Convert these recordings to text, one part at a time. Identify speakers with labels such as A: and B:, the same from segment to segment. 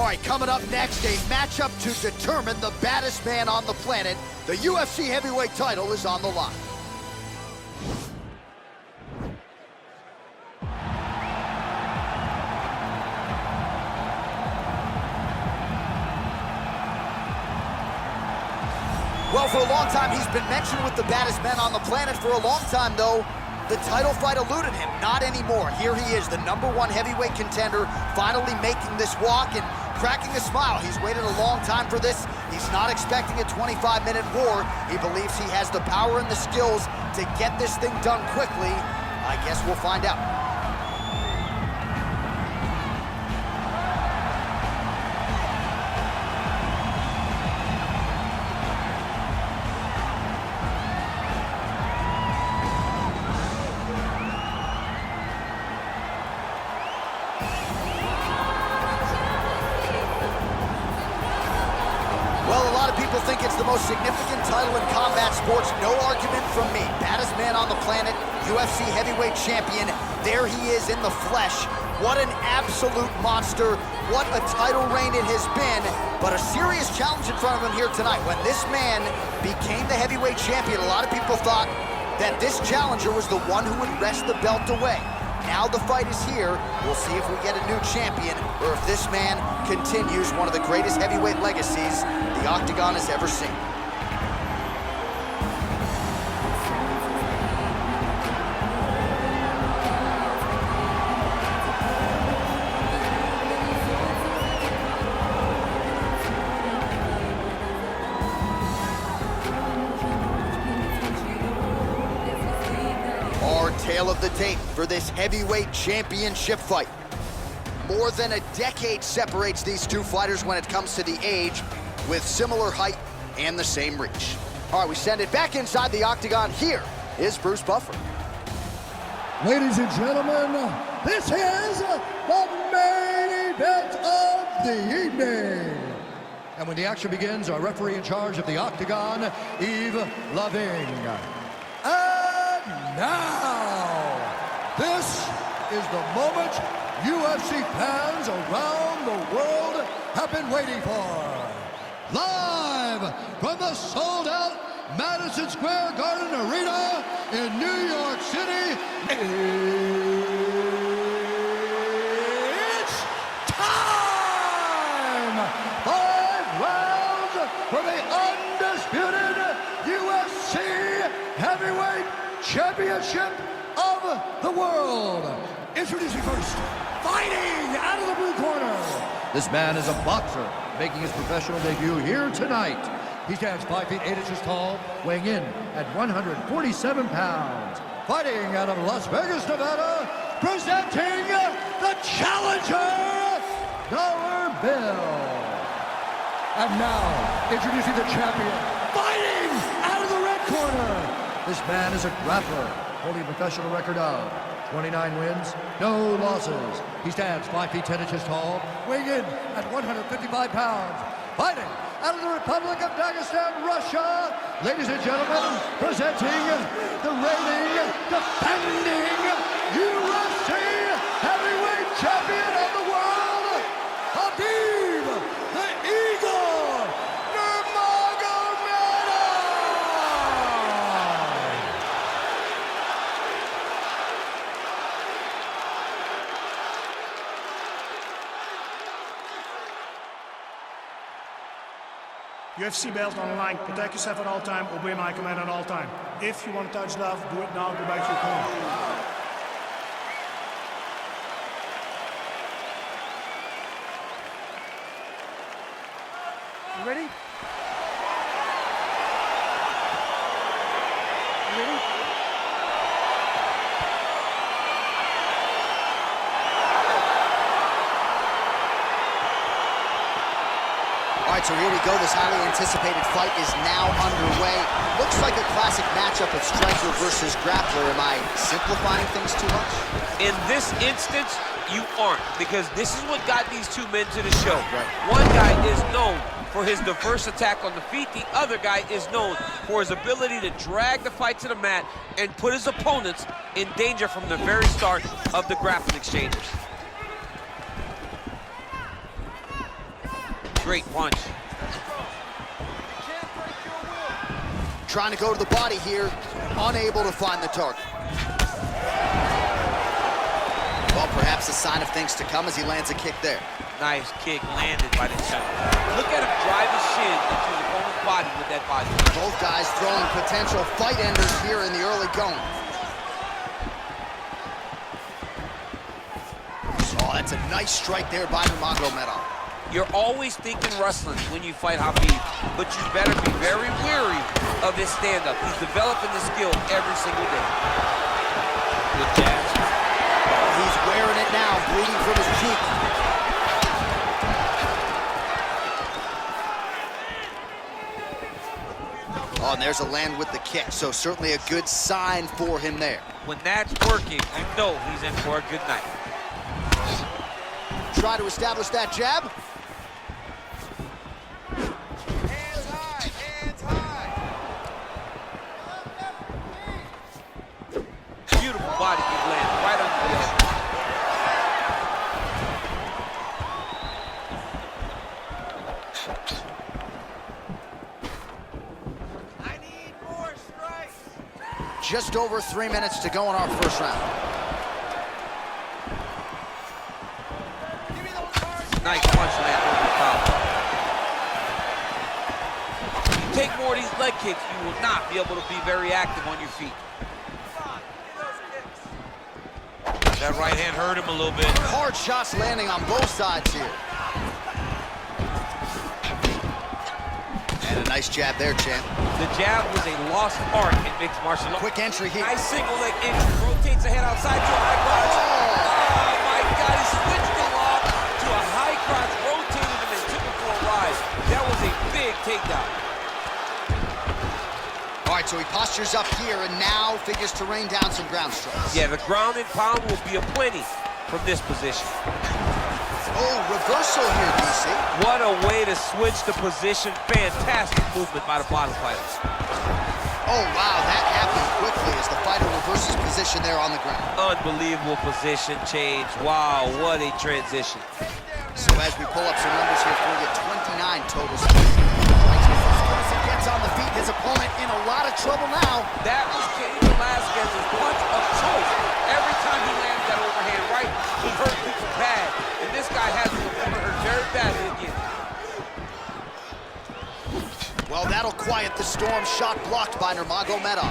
A: right, coming up next, a matchup to determine the baddest man on the planet. The UFC heavyweight title is on the line. Well, for a long time, he's been mentioned with the baddest men on the planet. For a long time, though, the title fight eluded him. Not anymore. Here he is, the #1 heavyweight contender, finally making this walk and cracking a smile. He's waited a long time for this. He's not expecting a 25-minute war. He believes he has the power and the skills to get this thing done quickly. I guess we'll find out. People think it's the most significant title in combat sports. No argument from me. Baddest man on the planet, UFC heavyweight champion. There he is in the flesh. What an absolute monster. What a title reign it has been. But a serious challenge in front of him here tonight. When this man became the heavyweight champion, a lot of people thought that this challenger was the one who would wrest the belt away. Now the fight is here. We'll see if we get a new champion or if this man continues one of the greatest heavyweight legacies the Octagon has ever seen. Tale of the tape for this heavyweight championship fight. More than a decade separates these two fighters when it comes to the age, with similar height and the same reach. All right, we send it back inside the Octagon. Here is Bruce Buffer.
B: Ladies and gentlemen, this is the main event of the evening. And when the action begins, our referee in charge of the Octagon, Yves Loving. And now, this is the moment UFC fans around the world have been waiting for. Live from the sold-out Madison Square Garden Arena in New York City, it's time! 5 rounds for the undisputed UFC Heavyweight Championship of the world. Introducing first, fighting out of the blue corner. This man is a boxer, making his professional debut here tonight. He stands 5 feet 8 inches tall, weighing in at 147 pounds. Fighting out of Las Vegas, Nevada, presenting the challenger, Dollar Bill. And now, introducing the champion, fighting out of the red corner. This man is a grappler, holding a professional record of 29 wins, no losses. He stands 5 feet 10 inches tall, weighing in at 155 pounds. Fighting out of the Republic of Dagestan, Russia, ladies and gentlemen, presenting the reigning, defending UFC heavyweight champion of the world, Khabib the Eagle Nurmagomedov.
C: UFC belt on the line. Protect yourself at all time. Obey my command at all time. If you want to touch love, do it now. Go back to your corner. You ready? You ready?
A: All right, so here we go. This highly anticipated fight is now underway. Looks like a classic matchup of striker versus grappler. Am I simplifying things too much?
D: In this instance, you aren't, because this is what got these two men to the show.
A: Right.
D: One guy is known for his diverse attack on the feet. The other guy is known for his ability to drag the fight to the mat and put his opponents in danger from the very start of the grappling exchanges. Great punch.
A: Trying to go to the body here, unable to find the target. Well, perhaps a sign of things to come as he lands a kick there.
D: Nice kick landed by the champion. Look at him drive his shin into his opponent's body with that body.
A: Both guys throwing potential fight enders here in the early going. Oh, that's a nice strike there by Nurmagomedov.
D: You're always thinking wrestling when you fight Khabib, but you better be very wary of his stand-up. He's developing the skill every single day. Good jabs.
A: Oh, he's wearing it now, bleeding from his cheek. Oh, and there's a land with the kick, so certainly a good sign for him there.
D: When that's working, you know he's in for a good night.
A: Try to establish that jab.
E: Hands high, hands high.
D: Beautiful body kick land right under the head.
E: I need more strikes.
A: Just over 3 minutes to go in our first round.
E: Give me those hard.
D: Nice punch land over the top. If you take more of these leg kicks, you will not be able to be very active on your feet.
E: Come on, give me those kicks.
D: That right hand hurt him a little bit.
A: Hard shots landing on both sides here. And a nice jab there, champ.
D: The jab was a lost art in mixed martial arts.
A: Quick entry here.
D: Nice single leg entry. Rotates the head outside to a high crotch. Oh my God, he switched the lock to a high crotch, rotated him and took him for a ride. That was a big takedown.
A: All right, so he postures up here and now figures to rain down some ground strikes.
D: Yeah, the ground and pound will be aplenty from this position.
A: Oh, reversal here, DC.
D: What a way to switch the position. Fantastic movement by the bottom fighter.
A: Oh, wow, that happened quickly as the fighter reverses position there on the ground.
D: Unbelievable position change. Wow, what a transition.
A: So as we pull up some numbers here for you, 29 total strikes. As he gets on the feet, his opponent in a lot of trouble now.
D: That was Cain Velasquez's punch of choice. Every time he lands that overhand right, he hurt people bad. And this guy has his opponent hurt very badly again.
A: Well, that'll quiet the storm. Shot blocked by Nurmagomedov.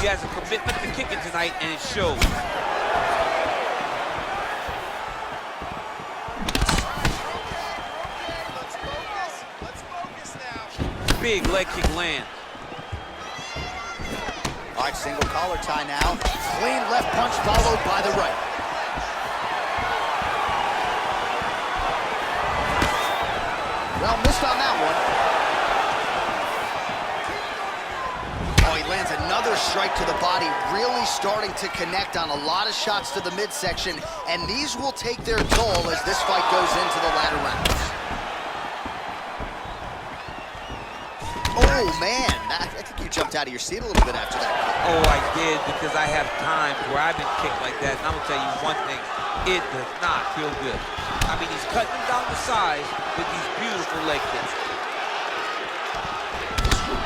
D: He has a commitment to kicking tonight, and it shows.
E: Let's focus now.
D: Big leg kick land.
A: All right, single collar tie now. Clean left punch followed by the right. Well, missed on that one. Oh, he lands another strike to the body, really starting to connect on a lot of shots to the midsection, and these will take their toll as this fight goes into the latter rounds. Oh, man, I think you jumped out of your seat a little bit after that kick.
D: Oh, I did, because I have times where I've been kicked like that, and I'm gonna tell you one thing, it does not feel good. I mean, he's cutting them down the sides with these beautiful leg kicks.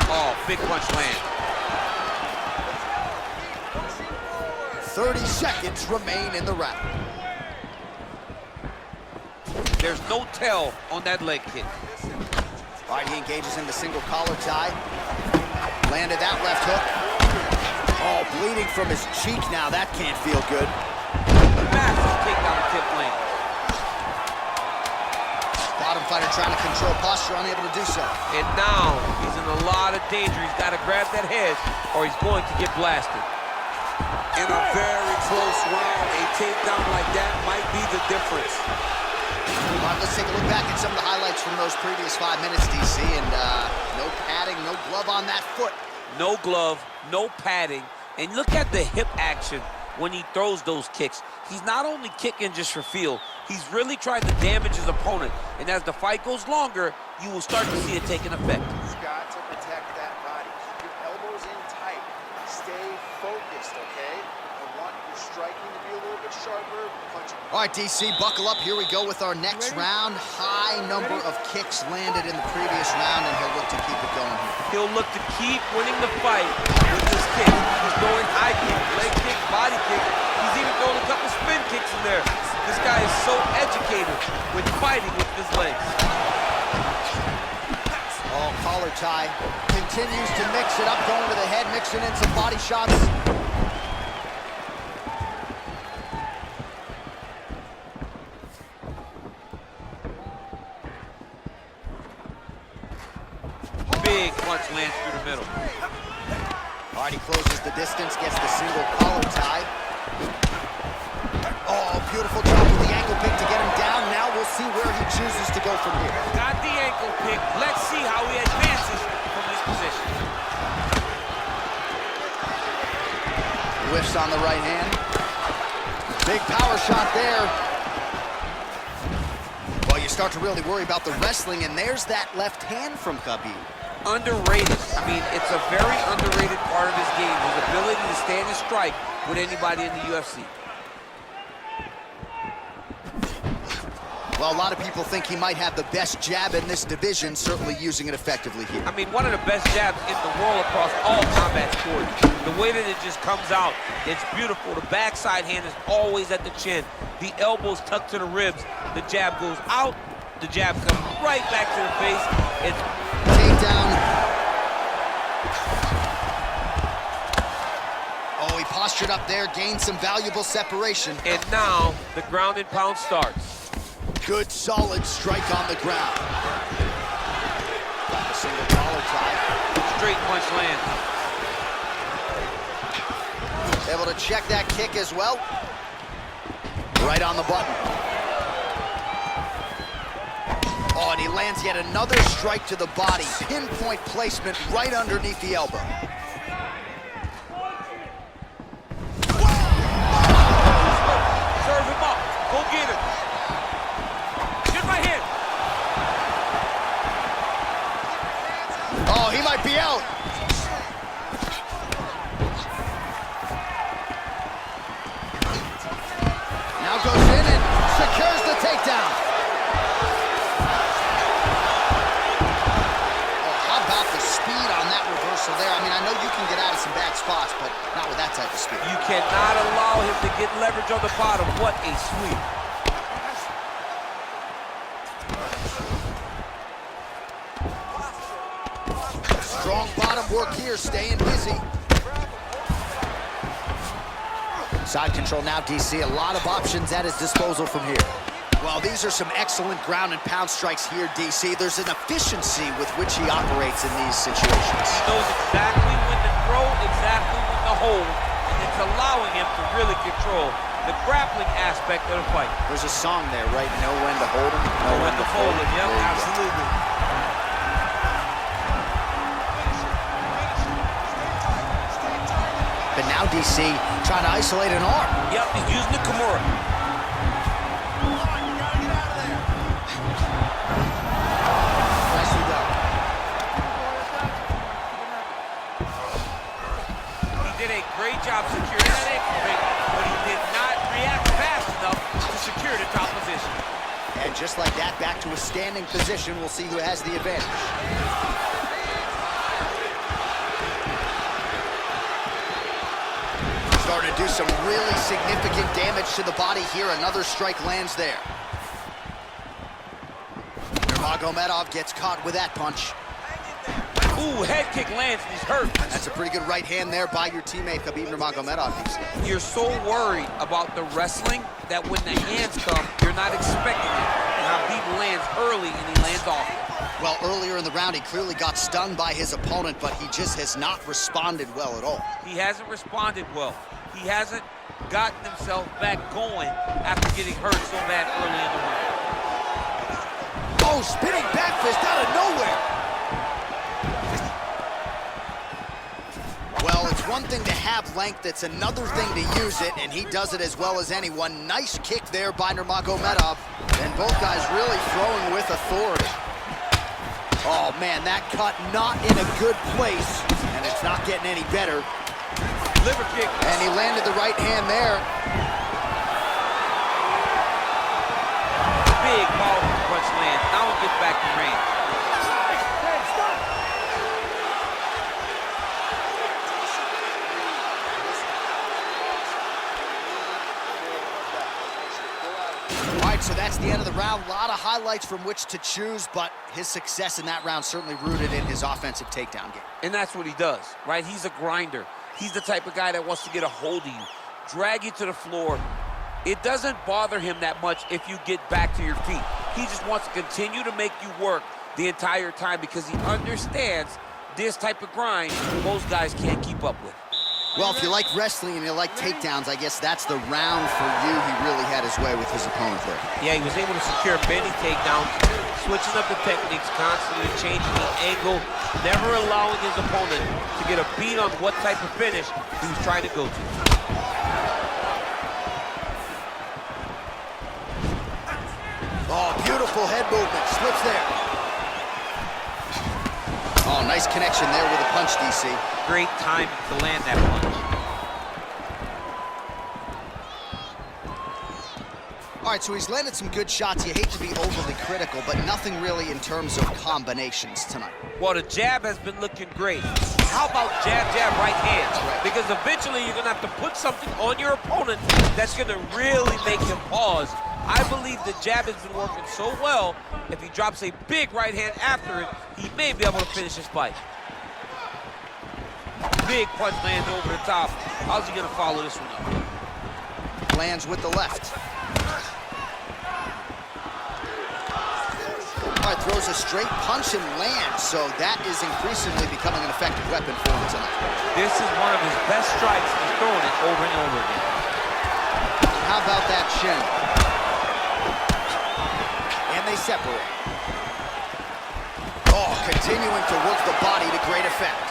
D: Oh, big punch land.
A: 30 seconds remain in the round.
D: There's no tell on that leg kick.
A: All right, he engages in the single collar tie. Landed that left hook. Oh, bleeding from his cheek now. That can't feel good.
D: Massive takedown tip land.
A: Bottom fighter trying to control posture, unable to do so.
D: And now he's in a lot of danger. He's got to grab that head or he's going to get blasted.
F: In a very close round, a takedown like that might be the difference.
A: All right, let's take a look back at some of the highlights from those previous 5 minutes, DC, and no padding, no glove on that foot.
D: No glove, no padding, and look at the hip action when he throws those kicks. He's not only kicking just for feel, he's really trying to damage his opponent, and as the fight goes longer, you will start to see it taking effect.
E: You've got to protect that body. Keep your elbows in tight. Stay focused, okay? I want your striking to be a little bit sharper, punching.
A: All right, DC, buckle up. Here we go with our next round. High number of kicks landed in the previous round, and he'll look to keep it going here.
D: He'll look to keep winning the fight with this kick. He's throwing high kick, leg kick, body kick. He's even throwing a couple spin kicks in there. This guy is so educated with fighting with his legs.
A: Oh, collar tie. Continues to mix it up, going to the head, mixing in some body shots.
D: Big punch lands through the middle.
A: All right, he closes the distance, gets the single collar tie. Oh, beautiful job with the ankle pick to get him down. Now we'll see where he chooses to go from here.
D: Got the ankle pick. Let's see how he advances from this position.
A: Whiffs on the right hand. Big power shot there. Well, you start to really worry about the wrestling, and there's that left hand from Khabib.
D: Underrated. I mean, it's a very underrated part of his game, his ability to stand and strike with anybody in the UFC.
A: Well, a lot of people think he might have the best jab in this division, certainly using it effectively here.
D: I mean, one of the best jabs in the world across all combat sports. The way that it just comes out, it's beautiful. The backside hand is always at the chin. The elbows tucked to the ribs. The jab goes out. The jab comes right back to the face. It's
A: takedown. Oh, he postured up there, gained some valuable separation.
D: And now the ground and pound starts.
A: Good, solid strike on the ground. Got the single collar tie.
D: Straight punch lands.
A: Able to check that kick as well. Right on the button. Oh, and he lands yet another strike to the body. Pinpoint placement right underneath the elbow.
D: Serve him up. Go get him. Get right here.
A: Oh, he might be out. Now goes in and secures the takedown. Oh, how about the speed on that reversal there? I mean, I know you can get out of some bad spots, but not with that type of speed.
D: You cannot allow him to get leverage on the bottom. What a sweep.
A: Strong bottom work here, staying busy. Side control now, DC. A lot of options at his disposal from here. Well, these are some excellent ground and pound strikes here, DC. There's an efficiency with which he operates in these situations.
D: He knows exactly when to throw, exactly when to hold, and it's allowing him to really control the grappling aspect of the fight.
A: There's a song there, right? Know when to hold him,
D: Know when to fold him. Yep, absolutely.
A: But now DC trying to isolate an arm.
D: Yep, he's using the Kimura.
A: Nicely done.
D: He did a great job securing that ankle pick, but he did not react fast enough to secure the top position.
A: And just like that, back to a standing position. We'll see who has the advantage. Starting to do some really significant damage to the body here. Another strike lands there. Nurmagomedov gets caught with that punch.
D: Ooh, head kick lands and he's hurt.
A: That's a pretty good right hand there by your teammate, Khabib Nurmagomedov.
D: You're so worried about the wrestling that when the hands come, you're not expecting it. And Khabib lands early and he lands often.
A: Well, earlier in the round, he clearly got stunned by his opponent, but he just has not responded well at all.
D: He hasn't responded well. He hasn't gotten himself back going after getting hurt so bad early in the round.
A: Oh, spinning back fist out of nowhere. Well, it's one thing to have length, it's another thing to use it, and he does it as well as anyone. Nice kick there by Nurmagomedov, and both guys really throwing with authority. Oh man, that cut not in a good place, and it's not getting any better.
D: Liver kick.
A: And he landed the right hand there.
D: Big powerful punch land. Now he gets back to range.
A: All right, so that's the end of the round. A lot of highlights from which to choose, but his success in that round certainly rooted in his offensive takedown game.
D: And that's what he does, right? He's a grinder. He's the type of guy that wants to get a hold of you, drag you to the floor. It doesn't bother him that much if you get back to your feet. He just wants to continue to make you work the entire time because he understands this type of grind most guys can't keep up with.
A: Well, if you like wrestling and you like takedowns, I guess that's the round for you. He really had his way with his opponent there.
D: Yeah, he was able to secure many takedowns, switching up the techniques, constantly changing the angle, never allowing his opponent to get a beat on what type of finish he was trying to go to.
A: Oh, beautiful head movement, slips there. Oh, nice connection there with a punch, DC.
D: Great time to land that punch.
A: All right, so he's landed some good shots. You hate to be overly critical, but nothing really in terms of combinations tonight.
D: Well, the jab has been looking great. How about jab, jab, right hand? Because eventually you're gonna have to put something on your opponent that's gonna really make him pause. I believe the jab has been working so well, if he drops a big right hand after it, he may be able to finish his fight. Big punch lands over the top. How's he gonna follow this one up?
A: Lands with the left. All right, throws a straight punch and lands, so that is increasingly becoming an effective weapon for him tonight.
D: This is one of his best strikes. He's throwing it over and over again.
A: How about that shin? And they separate. Oh, continuing to work the body to great effect.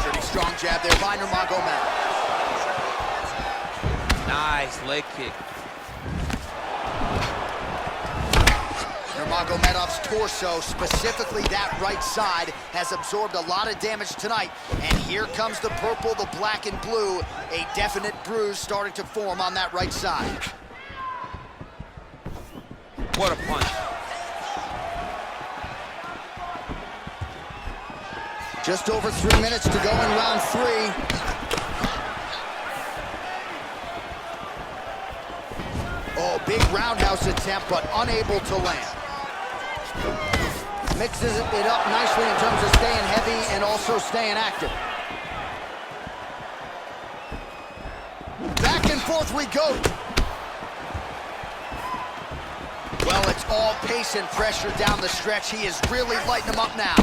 A: Pretty strong jab there by Nurmagomedov.
D: Nice leg kick.
A: Nurmagomedov's torso, specifically that right side, has absorbed a lot of damage tonight. And here comes the purple, the black, and blue. A definite bruise starting to form on that right side.
D: What a punch.
A: Just over 3 minutes to go in round 3. Oh, big roundhouse attempt, but unable to land. Mixes it up nicely in terms of staying heavy and also staying active. Back and forth we go. Well, it's all pace and pressure down the stretch. He is really lighting them up now.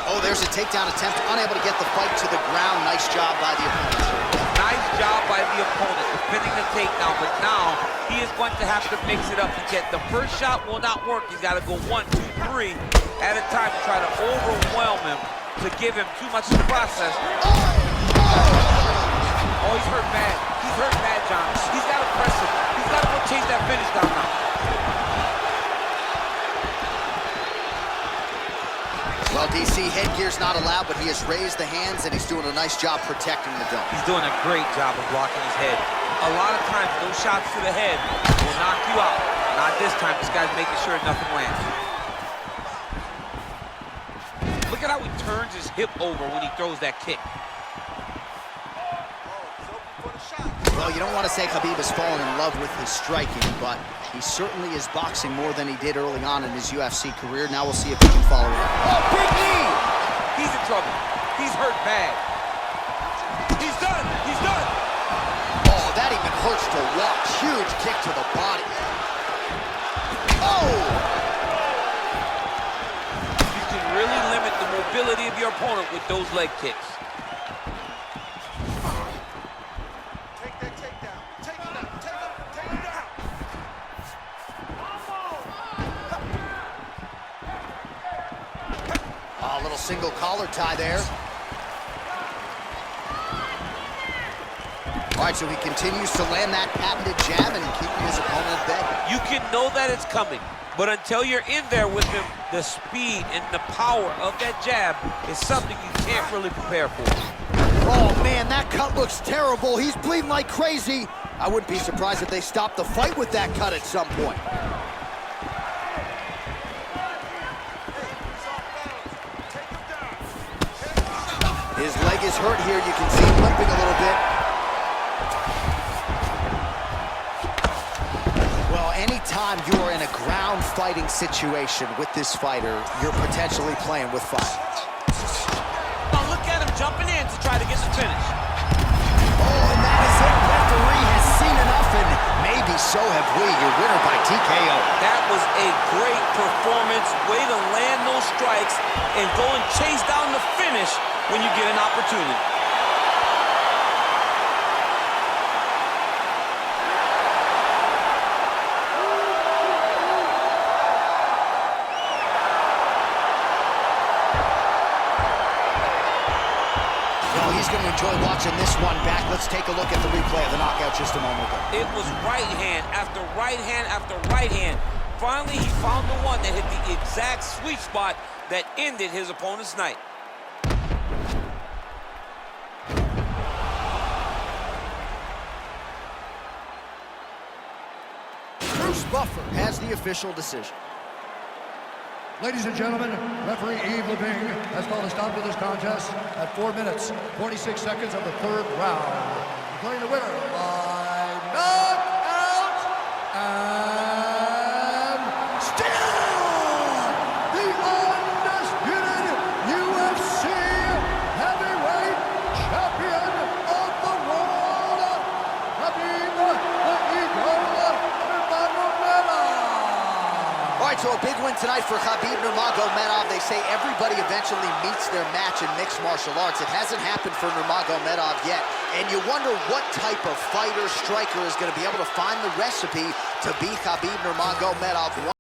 A: Oh, there's a takedown attempt, unable to get the fight to the ground. Nice job by the opponent.
D: Nice job by the opponent defending the takedown, but now he is going to have to mix it up again. The first shot will not work. He's got to go 1, 2, 3 at a time to try to overwhelm him, to give him too much to process. Oh, he's hurt bad. He's hurt bad, John. He's got to press him. He's got to go chase that finish down now.
A: Well, DC, headgear's not allowed, but he has raised the hands, and he's doing a nice job protecting the dome.
D: He's doing a great job of blocking his head. A lot of times, those shots to the head will knock you out. Not this time. This guy's making sure nothing lands. Look at how he turns his hip over when he throws that kick.
A: Well, you don't want to say Khabib has fallen in love with his striking, but he certainly is boxing more than he did early on in his UFC career. Now we'll see if he can follow it up.
D: Oh, big knee! He's in trouble. He's hurt bad. He's done. He's done.
A: Oh, that even hurts to watch. Huge kick to the body. Oh!
D: You can really limit the mobility of your opponent with those leg kicks.
A: Single collar tie there. All right, so he continues to land that patented jab and keeping his opponent at bay.
D: You can know that it's coming. But until you're in there with him, the speed and the power of that jab is something you can't really prepare for.
A: Oh, man, that cut looks terrible. He's bleeding like crazy. I wouldn't be surprised if they stopped the fight with that cut at some point. His leg is hurt here. You can see him limping a little bit. Well, anytime you are in a ground fighting situation with this fighter, you're potentially playing with fire.
D: Now look at him jumping in to try to get the finish.
A: Oh, and that is it. Referee has seen enough, and maybe so have we. Your winner by TKO.
D: That was a great performance. Way to land those strikes and go and chase down the finish when you get an opportunity.
A: Well, he's going to enjoy watching this one back. Let's take a look at the replay of the knockout just a moment ago.
D: It was right hand after right hand after right hand. Finally, he found the one that hit the exact sweet spot that ended his opponent's night.
A: Buffer has the official decision.
B: Ladies and gentlemen, referee Yves Levine has called a stop to this contest at 4 minutes, 46 seconds of the third round. Declaring the winner by knockout and still the undisputed UFC heavyweight champion of the world, Khabib Nurmagomedov.
A: All right, so a big win tonight for Khabib Nurmagomedov. They say everybody eventually meets their match in mixed martial arts. It hasn't happened for Nurmagomedov yet. And you wonder what type of fighter, striker is going to be able to find the recipe to beat Khabib Nurmagomedov.